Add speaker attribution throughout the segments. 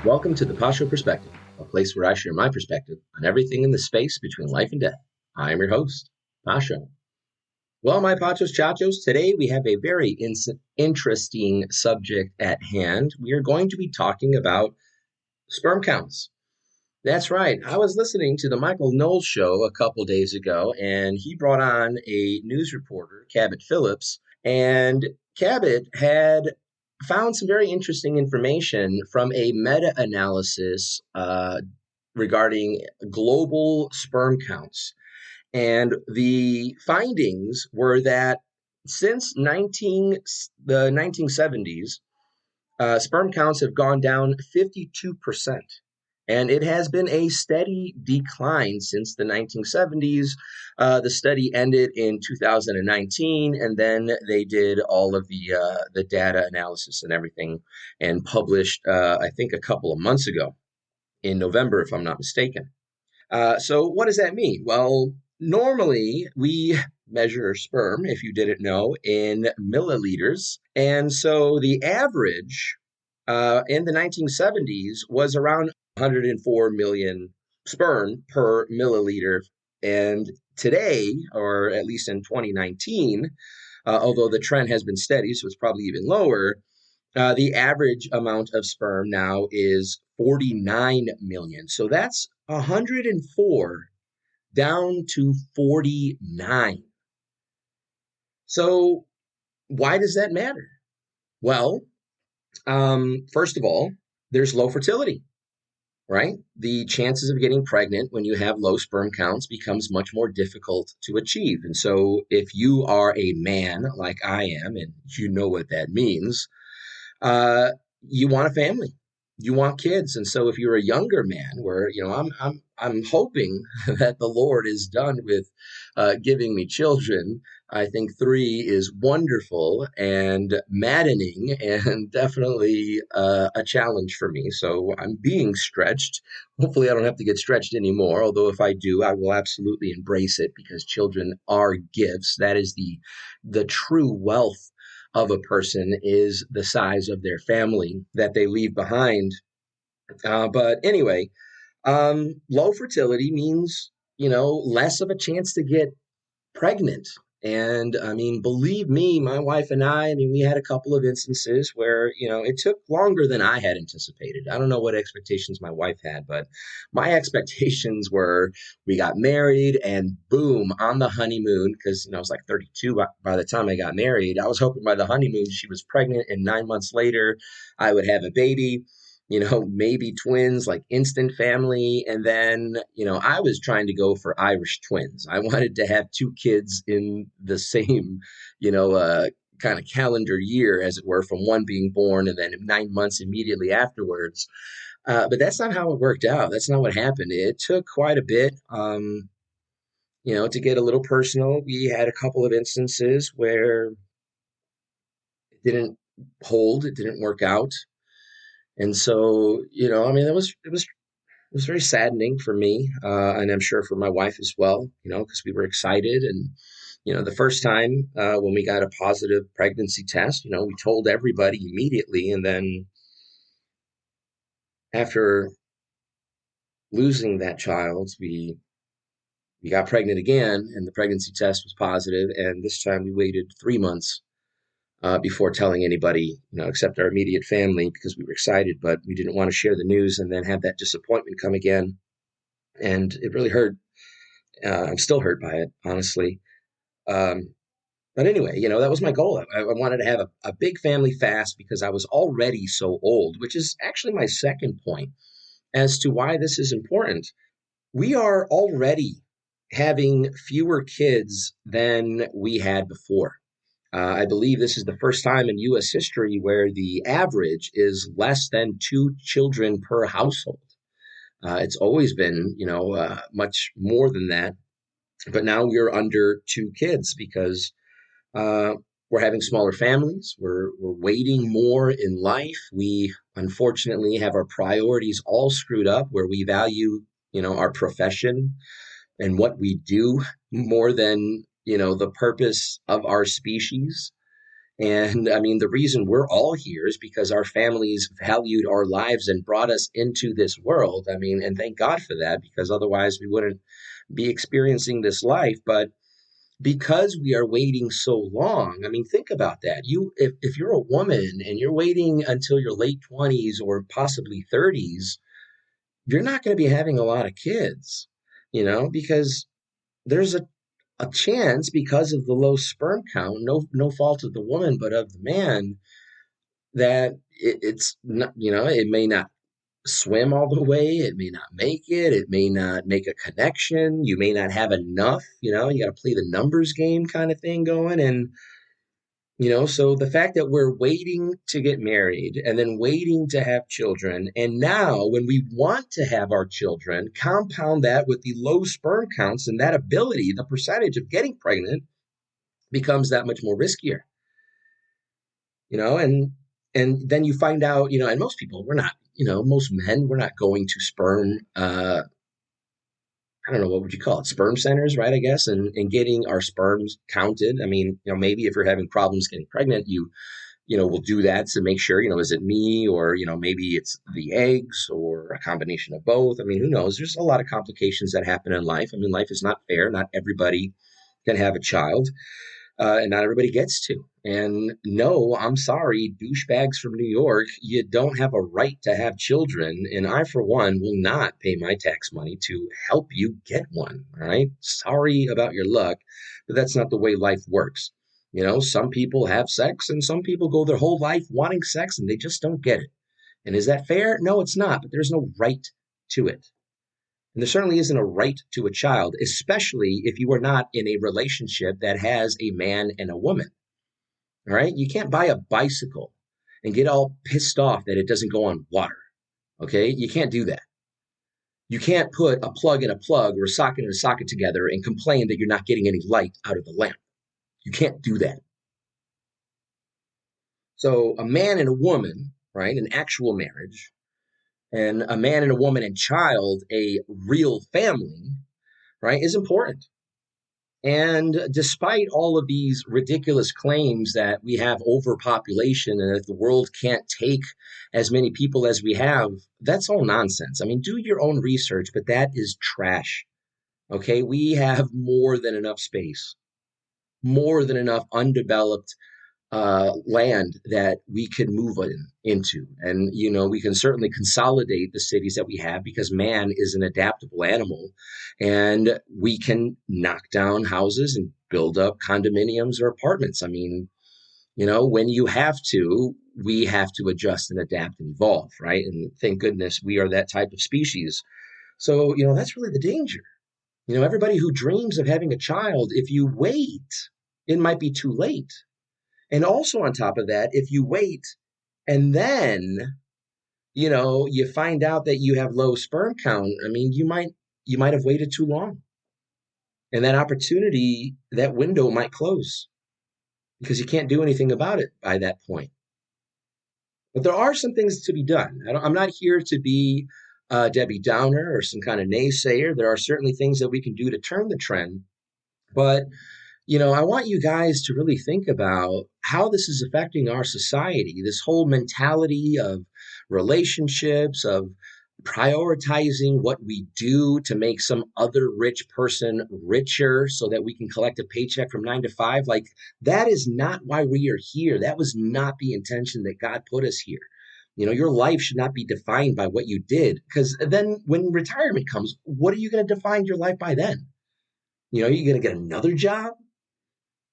Speaker 1: Welcome to the Pasho Perspective, a place where I share my perspective on everything in the space between life and death. I am your host, Pasho. Well, my Pachos Chachos, today we have a very interesting subject at hand. We are going to be talking about sperm counts. That's right. I was listening to the Michael Knowles Show a couple days ago, and he brought on a news reporter, Cabot Phillips, and Cabot had found some very interesting information from a meta-analysis regarding global sperm counts. And the findings were that since the 1970s, sperm counts have gone down 52%. And it has been a steady decline since the 1970s. The study ended in 2019, and then they did all of the data analysis and everything and published, I think, a couple of months ago in November, if I'm not mistaken. So what does that mean? Well, normally we measure sperm, if you didn't know, in milliliters. And so the average in the 1970s was around 104 million sperm per milliliter. And today, or at least in 2019, although the trend has been steady, so it's probably even lower, the average amount of sperm now is 49 million. So that's 104 down to 49. So why does that matter? Well, first of all, there's low fertility, right? The chances of getting pregnant when you have low sperm counts becomes much more difficult to achieve. And so if you are a man like I am, and you know what that means, you want a family, you want kids. And so if you're a younger man, where, I'm hoping that the Lord is done with giving me children. I think 3 is wonderful and maddening and definitely a challenge for me. So I'm being stretched. Hopefully I don't have to get stretched anymore. Although if I do, I will absolutely embrace it, because children are gifts. That is the true wealth of a person, is the size of their family that they leave behind. But anyway, low fertility means, less of a chance to get pregnant. And I mean, believe me, my wife and I we had a couple of instances where, it took longer than I had anticipated. I don't know what expectations my wife had, but my expectations were we got married and boom, on the honeymoon, because, I was like 32 by the time I got married. I was hoping by the honeymoon she was pregnant, and 9 months later I would have a baby. Maybe twins, like instant family. And then, I was trying to go for Irish twins. I wanted to have 2 kids in the same, kind of calendar year, as it were, from one being born and then 9 months immediately afterwards. But that's not how it worked out. That's not what happened. It took quite a bit, to get a little personal. We had a couple of instances where it didn't hold, it didn't work out. And so, it was very saddening for me, and I'm sure for my wife as well, because we were excited. And, the first time when we got a positive pregnancy test, we told everybody immediately. And then after losing that child, we got pregnant again, and the pregnancy test was positive. And this time we waited 3 months before telling anybody, except our immediate family, because we were excited, but we didn't want to share the news and then have that disappointment come again. And it really hurt. I'm still hurt by it, honestly. But anyway, that was my goal. I wanted to have a big family fast, because I was already so old, which is actually my second point as to why this is important. We are already having fewer kids than we had before. I believe this is the first time in U.S. history where the average is less than 2 children per household. It's always been, much more than that. But now we're under 2 kids because we're having smaller families. We're waiting more in life. We unfortunately have our priorities all screwed up, where we value, our profession and what we do more than, the purpose of our species. And I mean, the reason we're all here is because our families valued our lives and brought us into this world. I mean, and thank God for that, because otherwise we wouldn't be experiencing this life. But because we are waiting so long, I mean, think about that. If you're a woman and you're waiting until your late 20s or possibly 30s, you're not going to be having a lot of kids, because there's a chance, because of the low sperm count, no fault of the woman, but of the man, that it's not, it may not swim all the way. It may not make it. It may not make a connection. You may not have enough, you got to play the numbers game kind of thing going. And, so the fact that we're waiting to get married and then waiting to have children, and now when we want to have our children, compound that with the low sperm counts, and that ability, the percentage of getting pregnant becomes that much more riskier, and then you find out, and most people, we're not, most men, we're not going to sperm, I don't know, what would you call it? Sperm centers, right? I guess, and getting our sperms counted. I mean, maybe if you're having problems getting pregnant, will do that to make sure, is it me, or, maybe it's the eggs, or a combination of both. I mean, who knows? There's a lot of complications that happen in life. I mean, life is not fair. Not everybody can have a child. And not everybody gets to. And no, I'm sorry, douchebags from New York, you don't have a right to have children. And I, for one, will not pay my tax money to help you get one. All right. Sorry about your luck, but that's not the way life works. Some people have sex and some people go their whole life wanting sex and they just don't get it. And is that fair? No, it's not, but there's no right to it. And there certainly isn't a right to a child, especially if you are not in a relationship that has a man and a woman. All right. You can't buy a bicycle and get all pissed off that it doesn't go on water. Okay. You can't do that. You can't put a plug in a plug or a socket in a socket together and complain that you're not getting any light out of the lamp. You can't do that. So a man and a woman, right, an actual marriage, and a man and a woman and child, a real family, right, is important. And despite all of these ridiculous claims that we have overpopulation and that the world can't take as many people as we have, that's all nonsense. I mean, do your own research, but that is trash. Okay, we have more than enough space, more than enough undeveloped land that we could move into. And, we can certainly consolidate the cities that we have because man is an adaptable animal, and we can knock down houses and build up condominiums or apartments. I mean, when you have to, we have to adjust and adapt and evolve, right? And thank goodness we are that type of species. So, that's really the danger. Everybody who dreams of having a child, if you wait, it might be too late. And also on top of that, if you wait and then, you find out that you have low sperm count, I mean, you might have waited too long. And that opportunity, that window might close because you can't do anything about it by that point. But there are some things to be done. I'm not here to be Debbie Downer or some kind of naysayer. There are certainly things that we can do to turn the trend. But I want you guys to really think about how this is affecting our society, this whole mentality of relationships, of prioritizing what we do to make some other rich person richer so that we can collect a paycheck from 9 to 5. Like, that is not why we are here. That was not the intention that God put us here. Your life should not be defined by what you did, because then when retirement comes, what are you going to define your life by then? Are you going to get another job?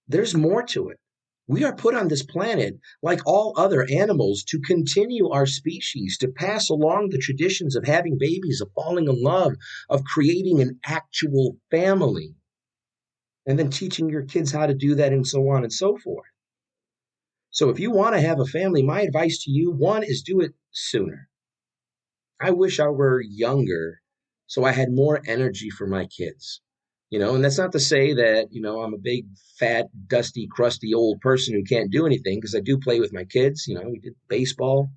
Speaker 1: There's more to it. We are put on this planet, like all other animals, to continue our species, to pass along the traditions of having babies, of falling in love, of creating an actual family, and then teaching your kids how to do that, and so on and so forth. So if you want to have a family, my advice to you, one, is do it sooner. I wish I were younger so I had more energy for my kids. And that's not to say that, I'm a big, fat, dusty, crusty old person who can't do anything, because I do play with my kids. We did baseball.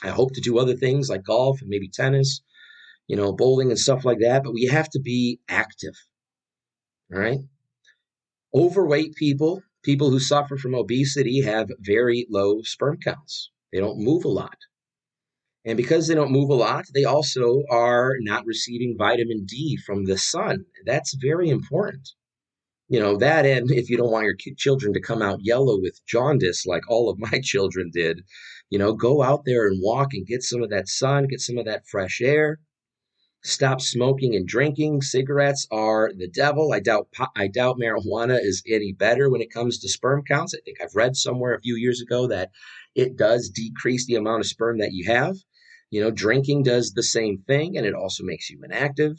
Speaker 1: I hope to do other things like golf and maybe tennis, bowling and stuff like that. But we have to be active. All right. Overweight people, people who suffer from obesity, have very low sperm counts. They don't move a lot. And because they don't move a lot, they also are not receiving vitamin D from the sun. That's very important. That, and if you don't want your children to come out yellow with jaundice like all of my children did, go out there and walk and get some of that sun, get some of that fresh air. Stop smoking and drinking. Cigarettes are the devil. I doubt marijuana is any better when it comes to sperm counts. I think I've read somewhere a few years ago that it does decrease the amount of sperm that you have. Drinking does the same thing, and it also makes you inactive.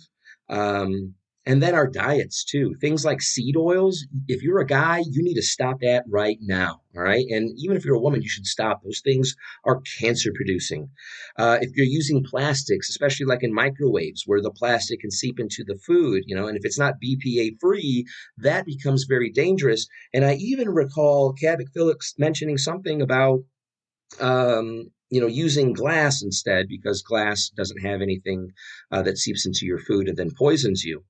Speaker 1: Um, and then our diets too. Things like seed oils. If you're a guy, you need to stop that right now. All right. And even if you're a woman, you should stop. Those things are cancer producing. If you're using plastics, especially like in microwaves where the plastic can seep into the food, and if it's not BPA free, that becomes very dangerous. And I even recall Cabot Phillips mentioning something about using glass instead, because glass doesn't have anything that seeps into your food and then poisons you.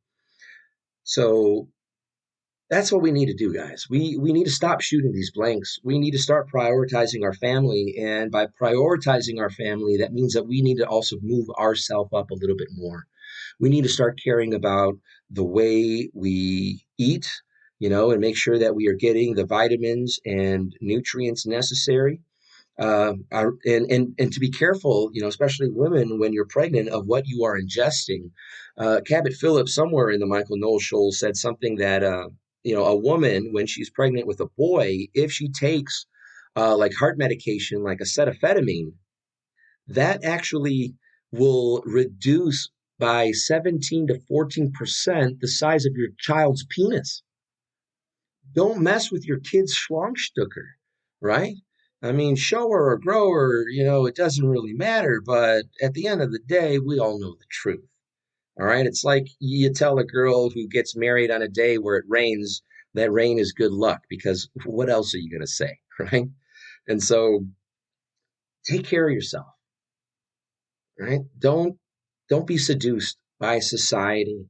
Speaker 1: So that's what we need to do, guys. We need to stop shooting these blanks. We need to start prioritizing our family. And by prioritizing our family, that means that we need to also move ourselves up a little bit more. We need to start caring about the way we eat, and make sure that we are getting the vitamins and nutrients necessary. And to be careful, especially women, when you're pregnant, of what you are ingesting. Cabot Phillips, somewhere in the Michael Knowles Show, said something that a woman, when she's pregnant with a boy, if she takes like heart medication, like acetaminophen, that actually will reduce by 17 to 14% the size of your child's penis. Don't mess with your kid's Schwangstucker, right? I mean, show her or grow her, it doesn't really matter. But at the end of the day, we all know the truth. All right. It's like you tell a girl who gets married on a day where it rains, that rain is good luck, because what else are you going to say? Right. And so take care of yourself. Right. Don't be seduced by society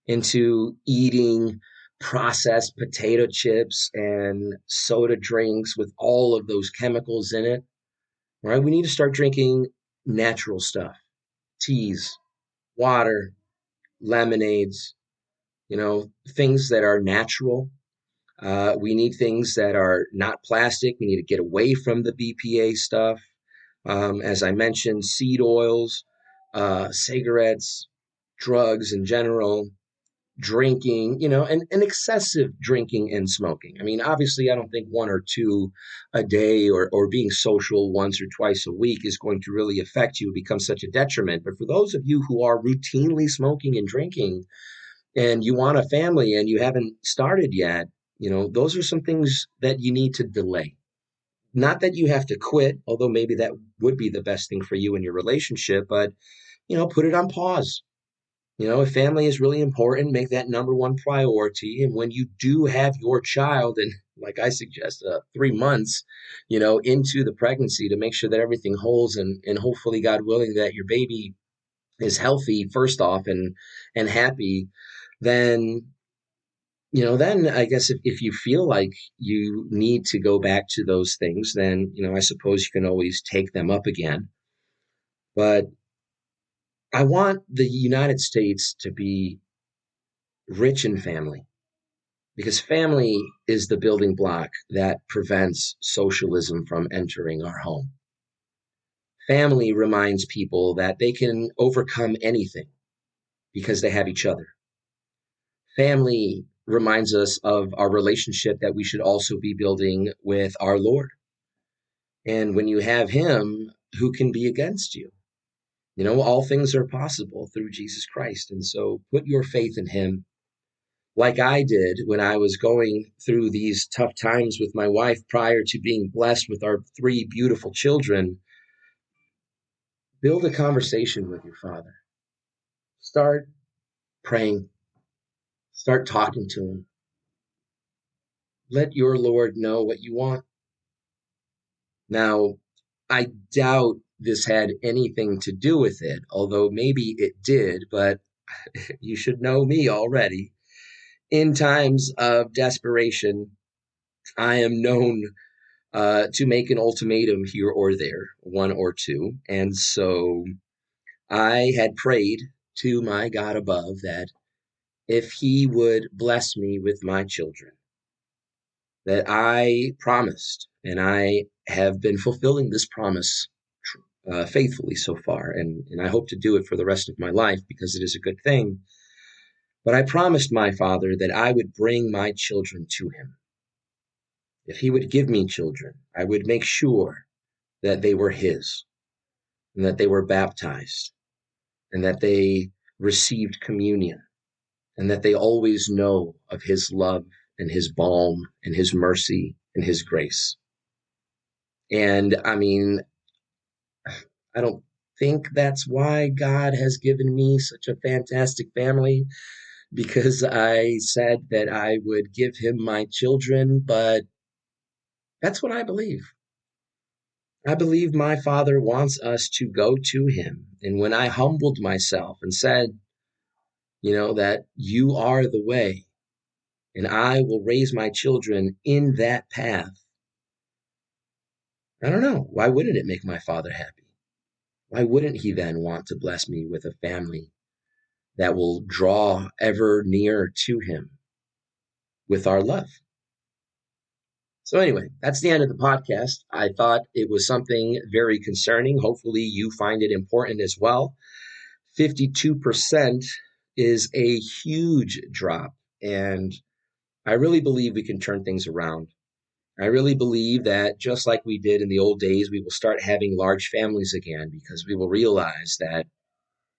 Speaker 1: into eating processed potato chips and soda drinks with all of those chemicals in it. Right? We need to start drinking natural stuff, teas, water, lemonades, things that are natural. We need things that are not plastic. We need to get away from the BPA stuff. As I mentioned, seed oils, cigarettes, drugs in general, drinking, and excessive drinking and smoking. I mean, obviously, I don't think one or two a day or being social once or twice a week is going to really affect you, become such a detriment. But for those of you who are routinely smoking and drinking and you want a family and you haven't started yet, those are some things that you need to delay. Not that you have to quit, although maybe that would be the best thing for you in your relationship, but, put it on pause. If family is really important, make that number one priority. And when you do have your child, and like I suggest, 3 months, into the pregnancy, to make sure that everything holds, and hopefully, God willing, that your baby is healthy first off and happy, then, then I guess if you feel like you need to go back to those things, then, I suppose you can always take them up again. But I want the United States to be rich in family, because family is the building block that prevents socialism from entering our home. Family reminds people that they can overcome anything because they have each other. Family reminds us of our relationship that we should also be building with our Lord. And when you have Him, who can be against you? All things are possible through Jesus Christ. And so put your faith in Him, like I did when I was going through these tough times with my wife prior to being blessed with our 3 beautiful children. Build a conversation with your Father. Start praying. Start talking to Him. Let your Lord know what you want. Now, I doubt this had anything to do with it, although maybe it did, but you should know me already. in times of desperation, I am known to make an ultimatum here or there, one or two. And so I had prayed to my God above that if he would bless me with my children, that I promised, and I have been fulfilling this promise faithfully so far, and I hope to do it for the rest of my life because it is a good thing. But I promised my father that I would bring my children to him. If he would give me children, I would make sure that they were his, and that they were baptized, and that they received communion, and that they always know of his love and his balm and his mercy and his grace. And I mean, I don't think that's why God has given me such a fantastic family, because I said that I would give him my children, but that's what I believe. I believe my Father wants us to go to him. And when I humbled myself and said, that you are the way, and I will raise my children in that path, I don't know. Why wouldn't it make my Father happy? Why wouldn't he then want to bless me with a family that will draw ever nearer to him with our love? So anyway, that's the end of the podcast. I thought it was something very concerning. Hopefully you find it important as well. 52% is a huge drop, and I really believe we can turn things around. I really believe that just like we did in the old days, we will start having large families again, because we will realize that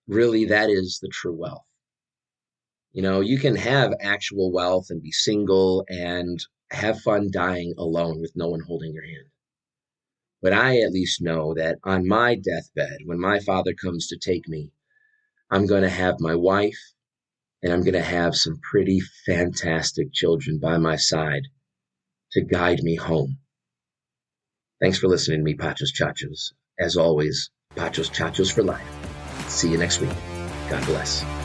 Speaker 1: really that is the true wealth. You can have actual wealth and be single and have fun dying alone with no one holding your hand. But I at least know that on my deathbed, when my Father comes to take me, I'm going to have my wife, and I'm going to have some pretty fantastic children by my side to guide me home. Thanks for listening to me, Pachos Chachos. As always, Pachos Chachos for life. See you next week. God bless.